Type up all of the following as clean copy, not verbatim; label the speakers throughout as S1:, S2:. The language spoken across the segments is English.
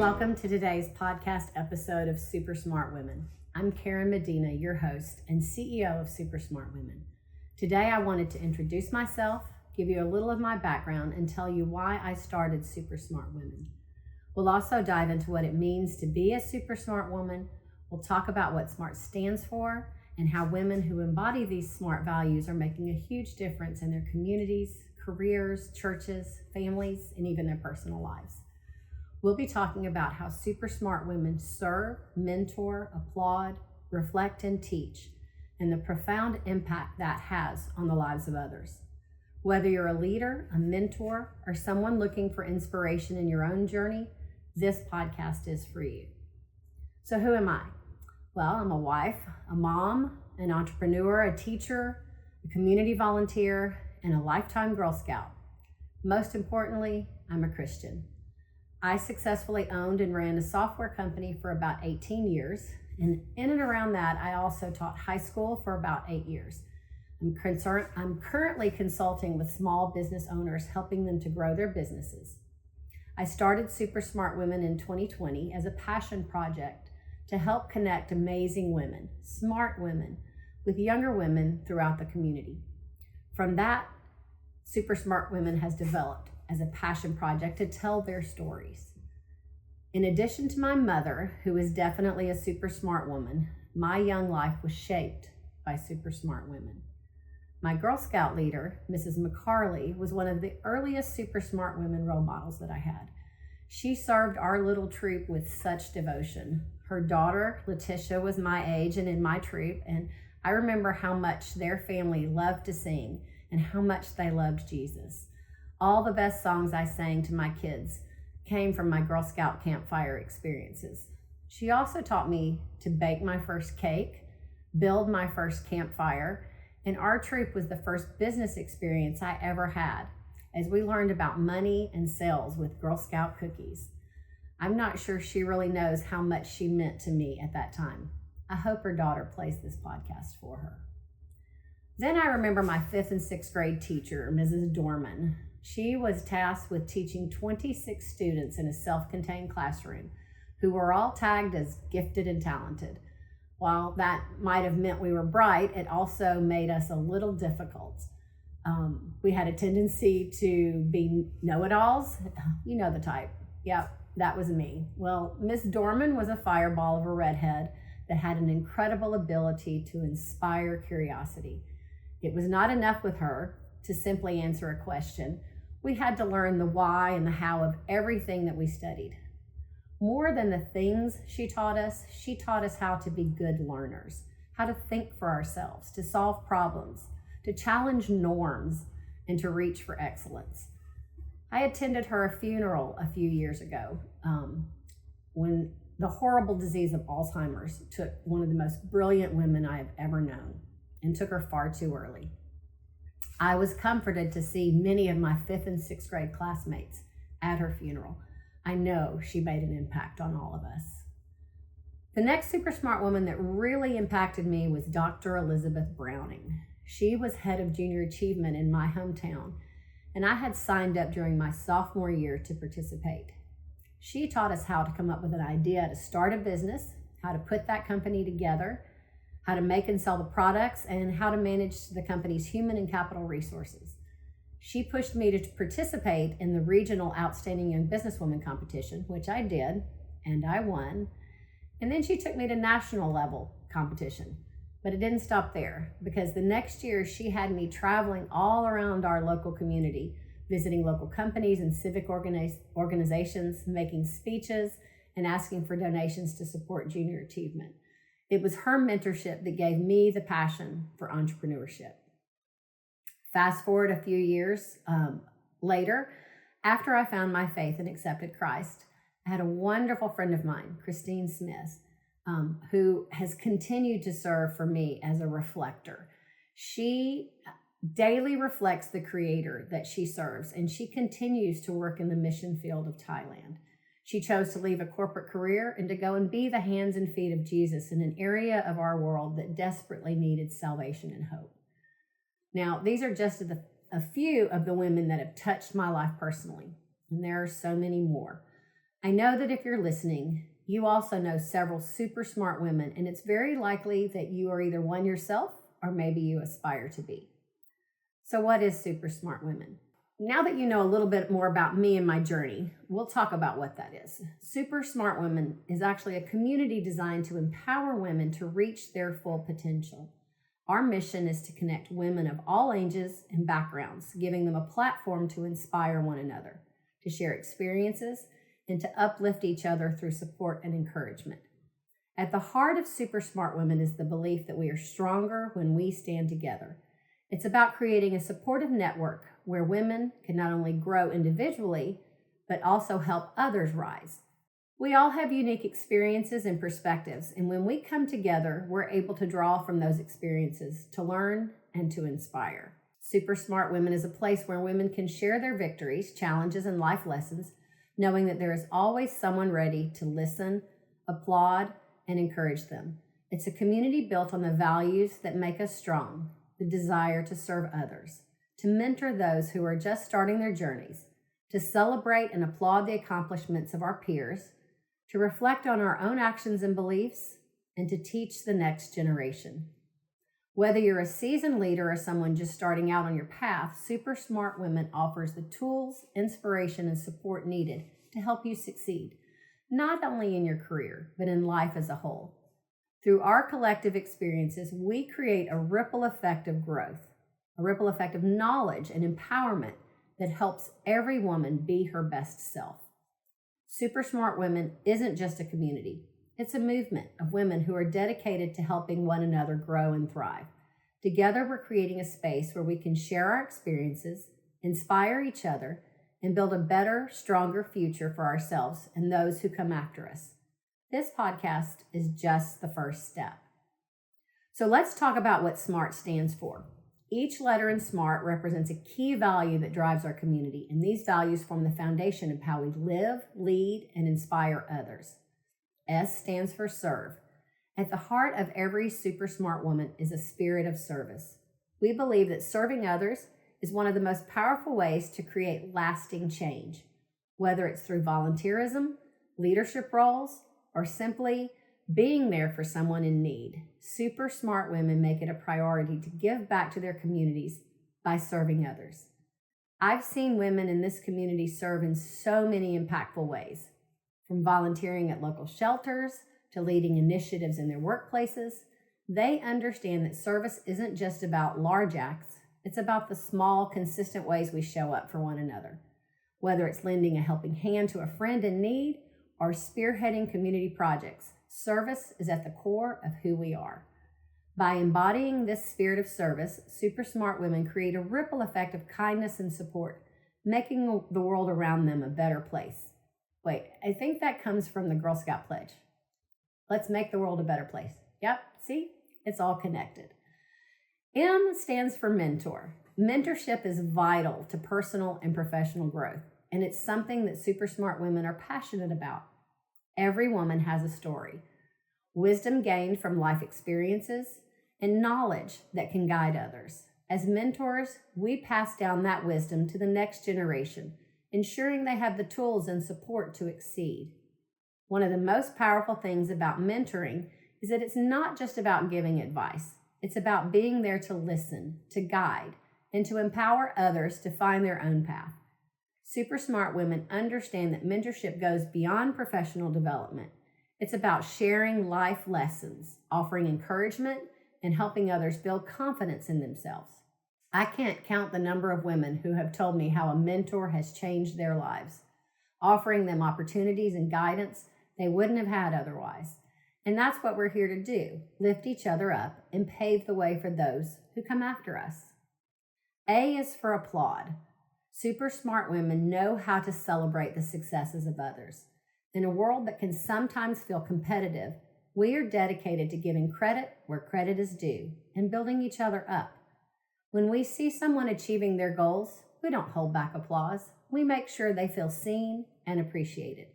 S1: Welcome to today's podcast episode of Super Smart Women. I'm Karen Medina, your host and CEO of Super Smart Women. Today I wanted to introduce myself, give you a little of my background, and tell you why I started Super Smart Women. We'll also dive into what it means to be a super smart woman. We'll talk about what SMART stands for and how women who embody these SMART values are making a huge difference in their communities, careers, churches, families, and even their personal lives. We'll be talking about how super smart women serve, mentor, applaud, reflect, and teach, and the profound impact that has on the lives of others. Whether you're a leader, a mentor, or someone looking for inspiration in your own journey, this podcast is for you. So who am I? Well, I'm a wife, a mom, an entrepreneur, a teacher, a community volunteer, and a lifetime Girl Scout. Most importantly, I'm a Christian. I successfully owned and ran a software company for about 18 years. And in and around that, I also taught high school for about 8 years. I'm currently consulting with small business owners, helping them to grow their businesses. I started Super Smart Women in 2020 as a passion project to help connect amazing women, smart women, with younger women throughout the community. From that, Super Smart Women has developed as a passion project to tell their stories. In addition to my mother, who is definitely a super smart woman, my young life was shaped by super smart women. My Girl Scout leader, Mrs. McCarley, was one of the earliest super smart women role models that I had. She served our little troop with such devotion. Her daughter, Letitia, was my age and in my troop, and I remember how much their family loved to sing and how much they loved Jesus. All the best songs I sang to my kids came from my Girl Scout campfire experiences. She also taught me to bake my first cake, build my first campfire, and our troop was the first business experience I ever had, as we learned about money and sales with Girl Scout cookies. I'm not sure she really knows how much she meant to me at that time. I hope her daughter plays this podcast for her. Then I remember my 5th and 6th grade teacher, Mrs. Dorman. She was tasked with teaching 26 students in a self-contained classroom who were all tagged as gifted and talented. While that might have meant we were bright, it also made us a little difficult. We had a tendency to be know-it-alls. You know the type. Yep, that was me. Well, Miss Dorman was a fireball of a redhead that had an incredible ability to inspire curiosity. It was not enough with her to simply answer a question. We had to learn the why and the how of everything that we studied. More than the things she taught us how to be good learners, how to think for ourselves, to solve problems, to challenge norms, and to reach for excellence. I attended her funeral a few years ago when the horrible disease of Alzheimer's took one of the most brilliant women I have ever known and took her far too early. I was comforted to see many of my 5th and 6th grade classmates at her funeral. I know she made an impact on all of us. The next super smart woman that really impacted me was Dr. Elizabeth Browning. She was head of junior achievement in my hometown, and I had signed up during my sophomore year to participate. She taught us how to come up with an idea to start a business, how to put that company together, how to make and sell the products, and how to manage the company's human and capital resources. She pushed me to participate in the regional Outstanding Young Businesswoman competition, which I did, and I won. And then she took me to national level competition. But it didn't stop there, because the next year she had me traveling all around our local community, visiting local companies and civic organizations, making speeches, and asking for donations to support junior achievement. It was her mentorship that gave me the passion for entrepreneurship. Fast forward a few years later, after I found my faith and accepted Christ, I had a wonderful friend of mine, Christine Smith, who has continued to serve for me as a reflector. She daily reflects the Creator that she serves, and she continues to work in the mission field of Thailand. She chose to leave a corporate career and to go and be the hands and feet of Jesus in an area of our world that desperately needed salvation and hope. Now, these are just a few of the women that have touched my life personally, and there are so many more. I know that if you're listening, you also know several super smart women, and it's very likely that you are either one yourself or maybe you aspire to be. So what is super smart women? Now that you know a little bit more about me and my journey, we'll talk about what that is. Super Smart Women is actually a community designed to empower women to reach their full potential. Our mission is to connect women of all ages and backgrounds, giving them a platform to inspire one another, to share experiences, and to uplift each other through support and encouragement. At the heart of Super Smart Women is the belief that we are stronger when we stand together. It's about creating a supportive network where women can not only grow individually, but also help others rise. We all have unique experiences and perspectives, and when we come together, we're able to draw from those experiences to learn and to inspire. Super Smart Women is a place where women can share their victories, challenges, and life lessons, knowing that there is always someone ready to listen, applaud, and encourage them. It's a community built on the values that make us strong, the desire to serve others, to mentor those who are just starting their journeys, to celebrate and applaud the accomplishments of our peers, to reflect on our own actions and beliefs, and to teach the next generation. Whether you're a seasoned leader or someone just starting out on your path, Super Smart Women offers the tools, inspiration, and support needed to help you succeed, not only in your career, but in life as a whole. Through our collective experiences, we create a ripple effect of growth, a ripple effect of knowledge and empowerment that helps every woman be her best self. Super Smart Women isn't just a community. It's a movement of women who are dedicated to helping one another grow and thrive. Together, we're creating a space where we can share our experiences, inspire each other, and build a better, stronger future for ourselves and those who come after us. This podcast is just the first step. So let's talk about what SMART stands for. Each letter in SMART represents a key value that drives our community, and these values form the foundation of how we live, lead, and inspire others. S stands for serve. At the heart of every super smart woman is a spirit of service. We believe that serving others is one of the most powerful ways to create lasting change, whether it's through volunteerism, leadership roles, or simply being there for someone in need. Super smart women make it a priority to give back to their communities by serving others. I've seen women in this community serve in so many impactful ways. From volunteering at local shelters to leading initiatives in their workplaces, they understand that service isn't just about large acts, it's about the small, consistent ways we show up for one another. Whether it's lending a helping hand to a friend in need or spearheading community projects, service is at the core of who we are. By embodying this spirit of service, super smart women create a ripple effect of kindness and support, making the world around them a better place. Wait, I think that comes from the Girl Scout pledge. Let's make the world a better place. Yep, see? It's all connected. M stands for mentor. Mentorship is vital to personal and professional growth, and it's something that super smart women are passionate about. Every woman has a story, wisdom gained from life experiences, and knowledge that can guide others. As mentors, we pass down that wisdom to the next generation, ensuring they have the tools and support to exceed. One of the most powerful things about mentoring is that it's not just about giving advice. It's about being there to listen, to guide, and to empower others to find their own path. Super smart women understand that mentorship goes beyond professional development. It's about sharing life lessons, offering encouragement, and helping others build confidence in themselves. I can't count the number of women who have told me how a mentor has changed their lives, offering them opportunities and guidance they wouldn't have had otherwise. And that's what we're here to do, lift each other up and pave the way for those who come after us. A is for applaud. Super smart women know how to celebrate the successes of others. In a world that can sometimes feel competitive, we are dedicated to giving credit where credit is due and building each other up. When we see someone achieving their goals, we don't hold back applause. We make sure they feel seen and appreciated.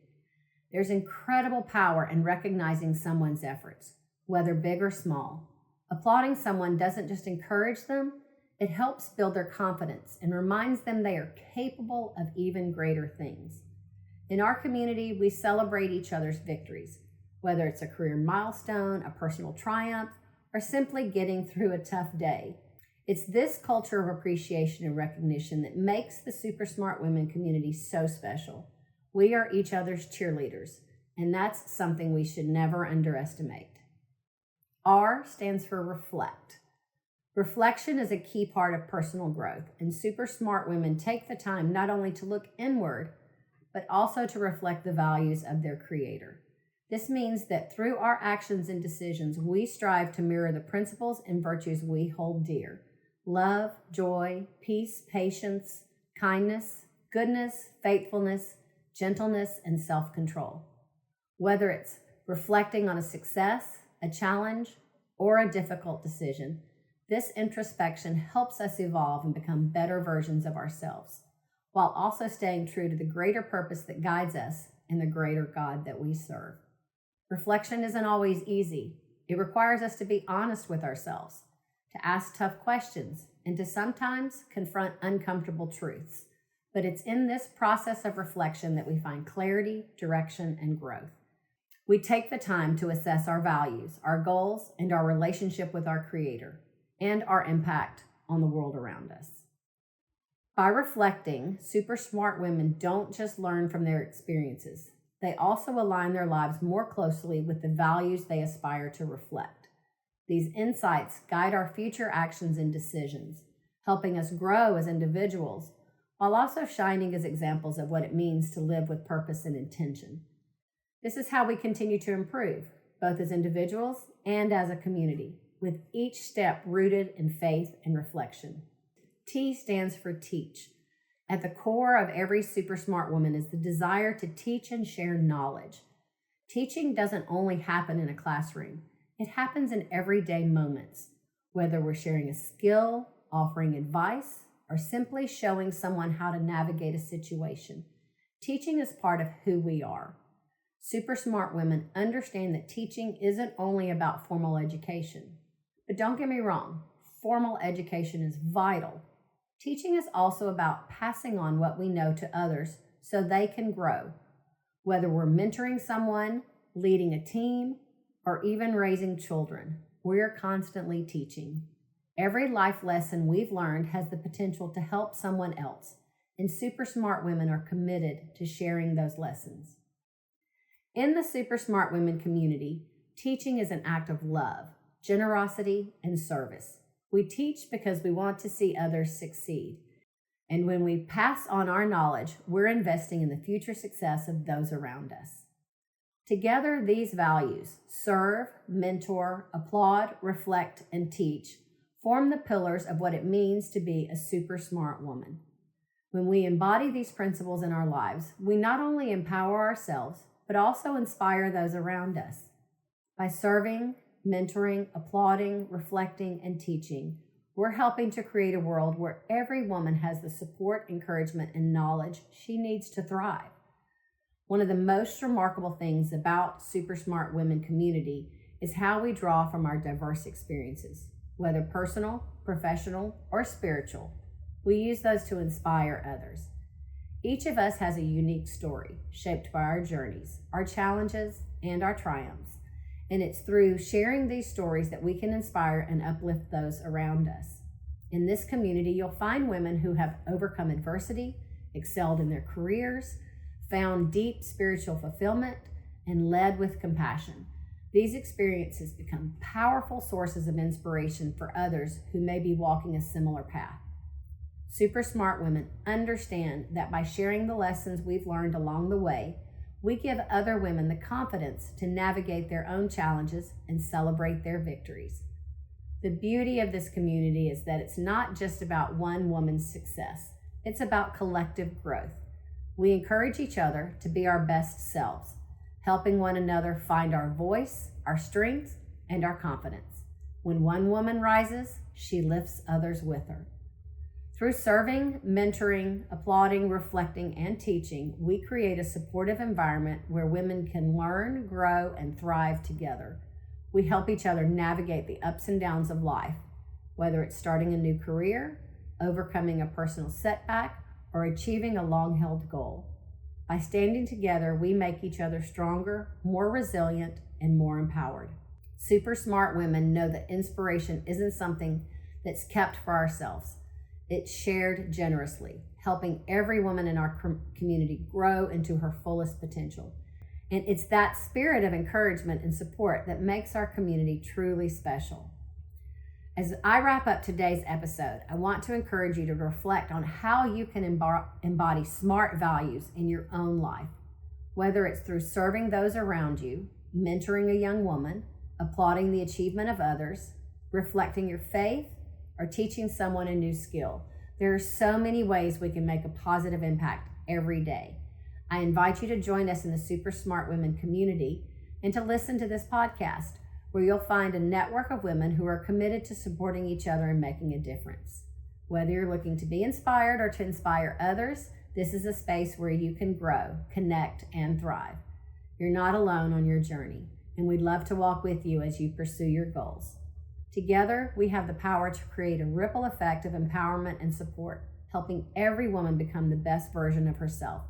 S1: There's incredible power in recognizing someone's efforts, whether big or small. Applauding someone doesn't just encourage them, it helps build their confidence and reminds them they are capable of even greater things. In our community, we celebrate each other's victories, whether it's a career milestone, a personal triumph, or simply getting through a tough day. It's this culture of appreciation and recognition that makes the Super Smart Women community so special. We are each other's cheerleaders, and that's something we should never underestimate. R stands for reflect. Reflection is a key part of personal growth, and super smart women take the time not only to look inward, but also to reflect the values of their creator. This means that through our actions and decisions, we strive to mirror the principles and virtues we hold dear: love, joy, peace, patience, kindness, goodness, faithfulness, gentleness, and self-control. Whether it's reflecting on a success, a challenge, or a difficult decision, this introspection helps us evolve and become better versions of ourselves, while also staying true to the greater purpose that guides us and the greater God that we serve. Reflection isn't always easy. It requires us to be honest with ourselves, to ask tough questions, and to sometimes confront uncomfortable truths. But it's in this process of reflection that we find clarity, direction, and growth. We take the time to assess our values, our goals, and our relationship with our Creator, and our impact on the world around us. By reflecting, super smart women don't just learn from their experiences. They also align their lives more closely with the values they aspire to reflect. These insights guide our future actions and decisions, helping us grow as individuals, while also shining as examples of what it means to live with purpose and intention. This is how we continue to improve, both as individuals and as a community, with each step rooted in faith and reflection. T stands for teach. At the core of every super smart woman is the desire to teach and share knowledge. Teaching doesn't only happen in a classroom. It happens in everyday moments, whether we're sharing a skill, offering advice, or simply showing someone how to navigate a situation. Teaching is part of who we are. Super smart women understand that teaching isn't only about formal education. But don't get me wrong, formal education is vital. Teaching is also about passing on what we know to others so they can grow. Whether we're mentoring someone, leading a team, or even raising children, we're constantly teaching. Every life lesson we've learned has the potential to help someone else, and super smart women are committed to sharing those lessons. In the Super Smart Women community, teaching is an act of love, generosity, and service. We teach because we want to see others succeed. And when we pass on our knowledge, we're investing in the future success of those around us. Together, these values, serve, mentor, applaud, reflect, and teach, form the pillars of what it means to be a super smart woman. When we embody these principles in our lives, we not only empower ourselves, but also inspire those around us. By serving, mentoring, applauding, reflecting, and teaching, we're helping to create a world where every woman has the support, encouragement, and knowledge she needs to thrive. One of the most remarkable things about Super Smart Women community is how we draw from our diverse experiences, whether personal, professional, or spiritual. We use those to inspire others. Each of us has a unique story shaped by our journeys, our challenges, and our triumphs. And it's through sharing these stories that we can inspire and uplift those around us. In this community, you'll find women who have overcome adversity, excelled in their careers, found deep spiritual fulfillment, and led with compassion. These experiences become powerful sources of inspiration for others who may be walking a similar path. Super smart women understand that by sharing the lessons we've learned along the way, we give other women the confidence to navigate their own challenges and celebrate their victories. The beauty of this community is that it's not just about one woman's success. It's about collective growth. We encourage each other to be our best selves, helping one another find our voice, our strengths, and our confidence. When one woman rises, she lifts others with her. Through serving, mentoring, applauding, reflecting, and teaching, we create a supportive environment where women can learn, grow, and thrive together. We help each other navigate the ups and downs of life, whether it's starting a new career, overcoming a personal setback, or achieving a long-held goal. By standing together, we make each other stronger, more resilient, and more empowered. Super smart women know that inspiration isn't something that's kept for ourselves. It's shared generously, helping every woman in our community grow into her fullest potential. And it's that spirit of encouragement and support that makes our community truly special. As I wrap up today's episode, I want to encourage you to reflect on how you can embody smart values in your own life, whether it's through serving those around you, mentoring a young woman, applauding the achievement of others, reflecting your faith, or teaching someone a new skill. There are so many ways we can make a positive impact every day. I invite you to join us in the Super Smart Women community and to listen to this podcast, where you'll find a network of women who are committed to supporting each other and making a difference. Whether you're looking to be inspired or to inspire others, this is a space where you can grow, connect, and thrive. You're not alone on your journey, and we'd love to walk with you as you pursue your goals. Together, we have the power to create a ripple effect of empowerment and support, helping every woman become the best version of herself.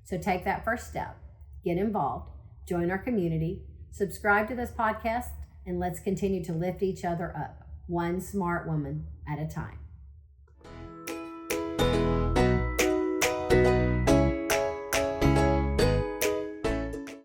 S1: So take that first step, get involved, join our community, subscribe to this podcast, and let's continue to lift each other up, one smart woman at a time.